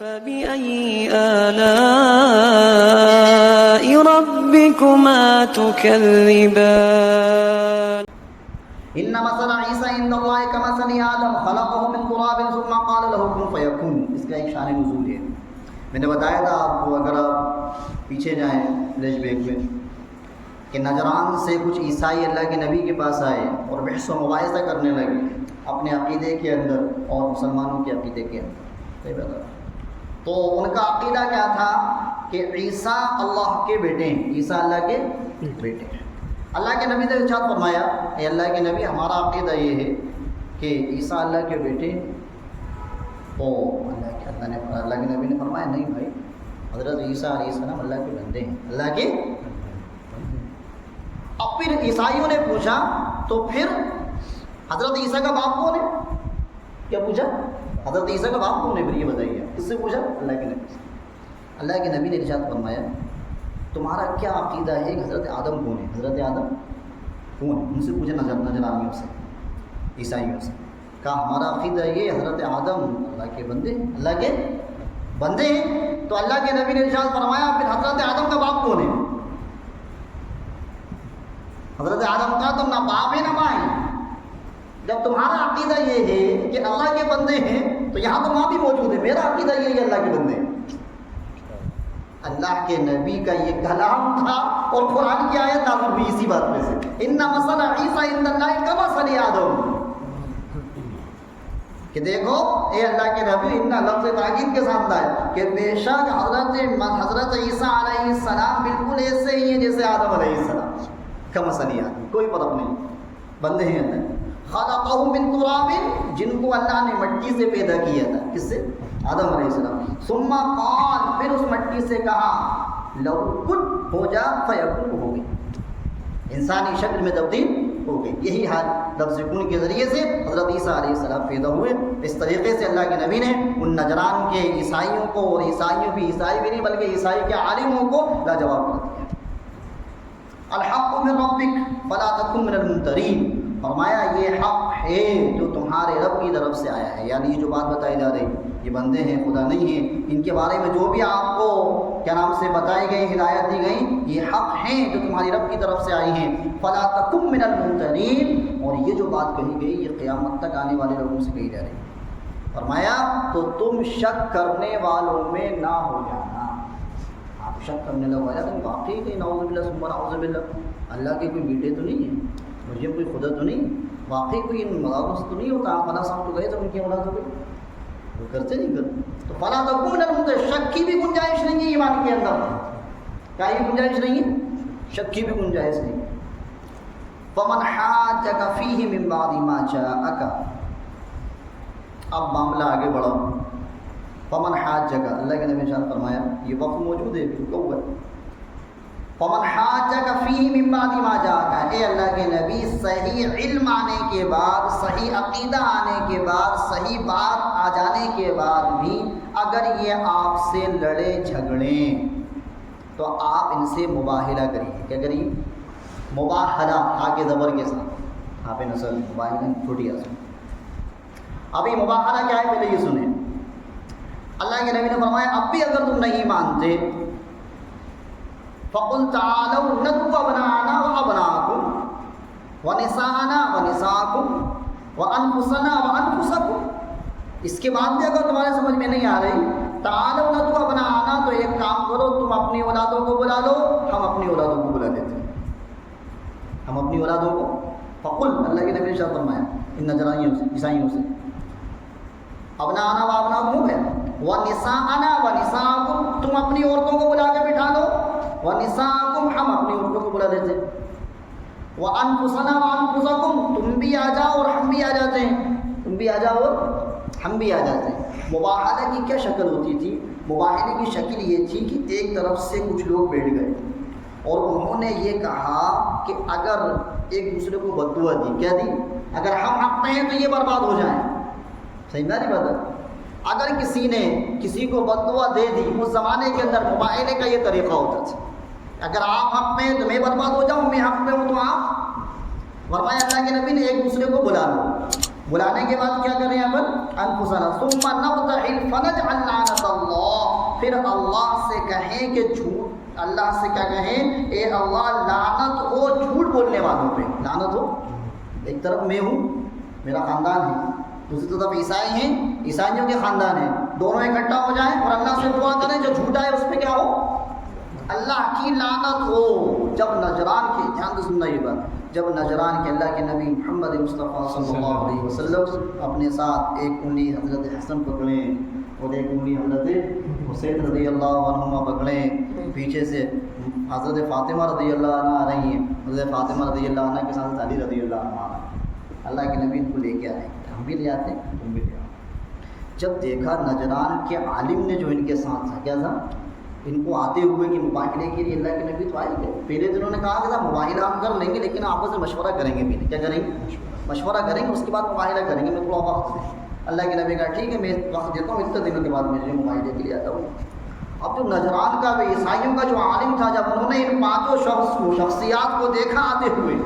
فبأي آلاء ربكما تكذبان إن مثل عيسى عند الله كمثل آدم خلقه من تراب ثم قال له كن فيكون. اس کا ایک شان نزول ہے. میں نے بتایا تھا آپ کو، اگر آپ پیچھے جائیں فلیش بیک میں، کہ نجران سے کچھ عیسائی اللہ کے نبی کے پاس آئے اور بحث و مباحثہ کرنے لگے اپنے عقیدے کے اندر اور مسلمانوں کے عقیدے کے اندر. صحیح بات ہے. تو ان کا عقیدہ کیا تھا کہ عیسیٰ اللہ کے بیٹے ہیں، عیسیٰ اللہ کے بیٹے ہیں. اللہ کے نبی نے ارشاد فرمایا، اے اللہ کے نبی، ہمارا عقیدہ یہ ہے کہ عیسیٰ اللہ کے بیٹے ہیں. تو اللہ کے نبی نے فرمایا نہیں بھائی، حضرت عیسیٰ علیہ السلام اللہ کے بندے ہیں، اللہ کے. اب پھر عیسائیوں نے پوچھا تو پھر حضرت عیسیٰ کا باپ کون ہے؟ کیا پوچھا؟ حضرت عیسیٰ کا باپ کون ہے؟ پھر یہ بتائیے. کس سے پوچھا؟ اللہ کے نبی سے. اللہ کے نبی نے ارشاد فرمایا تمہارا کیا عقیدہ ہے کہ حضرت آدم کون ہے؟ حضرت آدم کون ہے؟ ان سے پوچھا نجرانیوں سے، عیسائیوں سے. کہا ہمارا عقیدہ یہ حضرت آدم اللہ کے بندے، اللہ کے بندے ہیں. تو اللہ کے نبی نے ارشاد فرمایا پھر حضرت آدم کا باپ کون ہے؟ حضرت آدم کا تو نہ باپ ہے نہ ماں ہے. جب تمہارا عقیدہ یہ ہے کہ اللہ کے بندے ہیں تو یہاں تو ماں بھی موجود ہے. میرا عقیدہ یہ ہے اللہ کے بندے ہیں. اللہ کے نبی کا یہ کلام تھا اور قرآن کی آیت نازل ہوئی اسی بات میں سے. ان مثل عیسیٰ عند اللہ کمثل آدم، کہ دیکھو اے اللہ کے نبی، ان لفظ تاکید کے ساتھ ہے کہ بے شک حضرت عیسیٰ علیہ السلام بالکل ایسے ہی ہیں جیسے آدم علیہ السلام. کمثل آدم، کوئی فرق نہیں، بندے ہیں اللہ. خلقہ من تراب، جن کو اللہ نے مٹی سے پیدا کیا تھا. کس سے؟ آدم علیہ السلام. ثم قال، پھر اس مٹی سے کہا لو کن، ہو جا، فیکون، ہو گئی، انسانی شکل میں تبدیل ہو گئی. یہی حال لفظ کن کے ذریعے سے حضرت عیسیٰ علیہ السلام پیدا ہوئے. اس طریقے سے اللہ کے نبی نے ان نجران کے عیسائیوں کو، اور عیسائیوں بھی عیسائی بھی نہیں بلکہ عیسائی کے عالموں کو لاجواب کر دیا. الحق من ربک فلا تکن من الممترین، فرمایا یہ حق ہے جو تمہارے رب کی طرف سے آیا ہے. یعنی یہ جو بات بتائی جا رہی، یہ بندے ہیں، خدا نہیں ہیں، ان کے بارے میں جو بھی آپ کو کیا نام سے بتائی گئی، ہدایت دی گئی، یہ حق ہیں جو تمہاری رب کی طرف سے آئی ہیں. فلا تکن من الممترین، اور یہ جو بات کہی گئی یہ قیامت تک آنے والے لوگوں سے کہی جا رہی ہے. فرمایا تو تم شک کرنے والوں میں نہ ہو جانا. آپ شک کرنے لگو تم واقعی کہ نعوذ باللہ ثم نعوذ باللہ اللہ کے کوئی بیٹے تو نہیں ہیں، مجھے کوئی خدا تو نہیں، واقعی کوئی ان مداروں سے تو نہیں ہوتا. آپ فلاں صاحب تو گئے تو ان کی اولاد ہو گئی، وہ کرتے نہیں کرتے. تو فلاں تکون شک کی بھی گنجائش نہیں ہے ایمان کے اندر. کیا یہ گنجائش نہیں ہے؟ شک کی بھی گنجائش نہیں. فمن حاجک فیہ من بعد ما جاءک، اب معاملہ آگے بڑھا. فمن حاجک، اللہ کے نبی نے فرمایا یہ وقت موجود ہے، رکا ہوا ہے. فمن حاجک فیہ من بعد ما جاءک، اے اللہ کے نبی صحیح علم آنے کے بعد، صحیح عقیدہ آنے کے بعد، صحیح بات آ جانے کے بعد بھی اگر یہ آپ سے لڑے جھگڑیں تو آپ ان سے مباہلہ کریے. کیا کریے؟ مباہلہ، آگے زبر کے ساتھ، آپ نسل مباہلہ چھوٹی اصل. ابھی مباہلہ کیا ہے پہلے یہ سنیں. اللہ کے نبی نے فرمایا اب بھی اگر تم نہیں مانتے فَقُلْ تَعَالَوْا نَدْعُ أَبْنَاءَنَا وَأَبْنَاءَكُمْ وَنِسَاءَنَا وَنِسَاءَكُمْ وَأَنفُسَنَا وَأَنفُسَكُمْ. اس کے بعد بھی اگر تمہارے سمجھ میں نہیں آ رہی، تَعَالَوْا نَدْعُ أَبْنَاءَنَا، تو ایک کام کرو، تم اپنی اولادوں کو بلا لو، ہم اپنی اولادوں کو بلا لیتے ہیں. ہم اپنی اولادوں کو، فَقُلْ، اللہ کے نبی نے ارشاد فرمایا ان نجرانیوں سے، عیسائیوں سے، ابناءنا و ابناءکم ہو گیا، ونساءنا ونساءکم، تم اپنی عورتوں کو بلا کے بٹھا لو، ونساءکم، ہم اپنی عورتوں کو بلا دیتے ہیں، وانفسنا وانفسکم، تم بھی آ جاؤ اور ہم بھی آ جاتے ہیں، تم بھی آ جاؤ اور ہم بھی آ جاتے ہیں. مباہلہ کی کیا شکل ہوتی تھی؟ مباہلے کی شکل یہ تھی کہ ایک طرف سے کچھ لوگ بیٹھ گئے اور انہوں نے یہ کہا کہ اگر ایک دوسرے کو بددعا دی، کیا دی؟ اگر ہم حق میں ہیں تو یہ برباد ہو جائیں. صحیح نہیں بات ہے؟ اگر کسی نے کسی کو بددعا دے دی، اس زمانے کے اندر مباہلے کا یہ طریقہ ہوتا تھا. اگر آپ حق میں ہیں تو میں برباد ہو جاؤں، میں حق میں ہوں تو آپ. فرمایا اللہ کے نبی نے ایک دوسرے کو بلا لو. بلانے کے بعد کیا کریں؟ اب انفسنا ثم نبتہل فنجعل لعنت اللہ پھر اللہ سے کہیں کہ جھوٹ، اللہ سے کیا کہیں، اے اللہ لعنت ہو جھوٹ بولنے والوں پہ، لعنت ہو. ایک طرف میں ہوں، میرا خاندان ہے، دوسری طرف عیسائی ہیں، عیسائیوں کے خاندان ہیں، دونوں اکٹھا ہو جائیں اور اللہ سے دعا کریں جو جھوٹا ہے اس پہ کیا ہو، اللہ کی لعنت ہو. جب نجران کے، دھیان سے سننا یہ بات، جب نجران کے اللہ کے نبی محمد مصطفیٰ صلی اللہ علیہ وسلم اپنے ساتھ ایک انگلی حضرت حسن پکڑیں اور ایک انگلی حضرت حسین رضی اللہ عنہما پکڑیں، پیچھے سے حضرت فاطمہ رضی اللہ عنہ آ رہی ہیں، حضرت فاطمہ رضی اللہ عنہ کے ساتھ علی رضی اللہ عنہ آ رہے ہیں، اللہ کے نبی ان کو لے کے آئے، ہم بھی لے آتے ہیں تم بھی لے آؤ. جب دیکھا نجران کے عالم نے جو ان کے ساتھ تھا، کیا تھا، ان کو آتے ہوئے کہ مباہلے کے لیے اللہ کے نبی تو آئے گئے. پہلے دنوں نے کہا کہ تھا مباہلہ ہم کر لیں گے لیکن آپس میں مشورہ کریں گے بھی. کیا کریں گے، مشورہ کریں گے، اس کے بعد مباہلہ کریں گے، میں تھوڑا وقت دیں. اللہ کے نبی کہا ٹھیک ہے میں وقت دیتا ہوں، اتنے دنوں کے بعد میں جو مباہلے کے لیے آتا ہوں. اب جو نجران کا عیسائیوں کا جو عالم تھا، جب انہوں نے ان پانچوں شخصیات کو دیکھا آتے ہوئے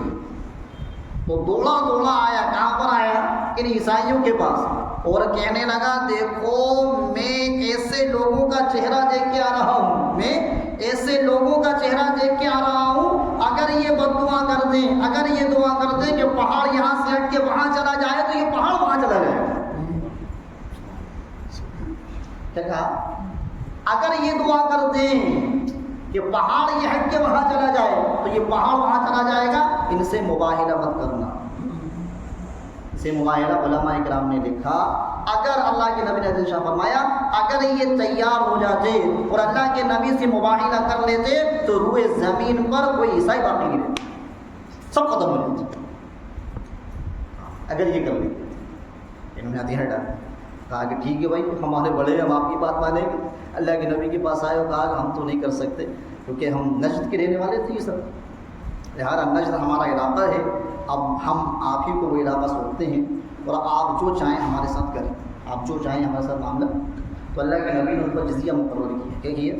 تو دوڑا دوڑا آیا. کہاں پر آیا، ان عیسائیوں کے پاس، اور کہنے لگا دیکھو میں ایسے لوگوں کا چہرہ دیکھ کے آ رہا ہوں، میں ایسے لوگوں کا چہرہ دیکھ کے آ رہا ہوں، اگر یہ بد دعا کر دیں، اگر یہ دعا کر دیں کہ پہاڑ یہاں سے ہٹ کے وہاں چلا جائے تو یہ پہاڑ وہاں چلا جائے. کیا کہا، اگر یہ دعا کر دیں کہ پہاڑ یہ ہٹ کے وہاں چلا جائے تو یہ پہاڑ وہاں چلا جائے گا. ان سے مباہلہ مت کرنا. سے مباہلہ علماء اکرام نے لکھا، اگر اللہ کے نبی نے حدیث شاہ فرمایا اگر یہ تیار ہو جاتے اور اللہ کے نبی سے مباہلہ کر لیتے تو روئے زمین پر کوئی عیسائی باقی نہیں رہتا، سب ختم ہو جاتے. اگر یہ کر لیتے، انہوں نے ہتھیار ڈالا، کہا کہ ٹھیک ہے بھائی ہمارے بڑے ہیں، ہم آپ کی بات مانیں گے. اللہ کے نبی کے پاس آئے اور کہا کہ ہم تو نہیں کر سکتے کیونکہ ہم نجد کے رہنے والے تھے، یہ سب لہٰذا نجد ہمارا علاقہ ہے، اب ہم آپ ہی کو وہ علاقہ سونپتے ہیں اور آپ جو چاہیں ہمارے ساتھ کریں، آپ جو چاہیں ہمارے ساتھ معاملہ. تو اللہ کے نبی نے ان پر جزیہ مقرر کیا. کیا کیا،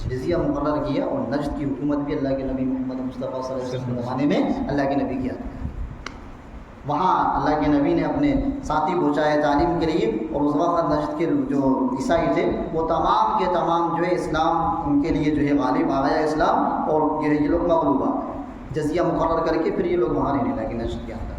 جزیہ مقرر کیا. اور نجد کی حکومت بھی اللہ کے نبی محمد مصطفیٰ صلی اللہ علیہ وسلم کے زمانے میں اللہ کے نبی کیا. وہاں اللہ کے نبی نے اپنے ساتھی پہنچائے تعلیم کے لیے، اور اس وقت نجد کے جو عیسائی تھے وہ تمام کے تمام جو ہے اسلام ان کے لیے جو ہے غالب آ گیا اسلام، اور یہ لوگ مغلوب آ گئے. جزیہ مقرر کر کے پھر یہ لوگ وہاں رہنے لگے نجد کے اندر.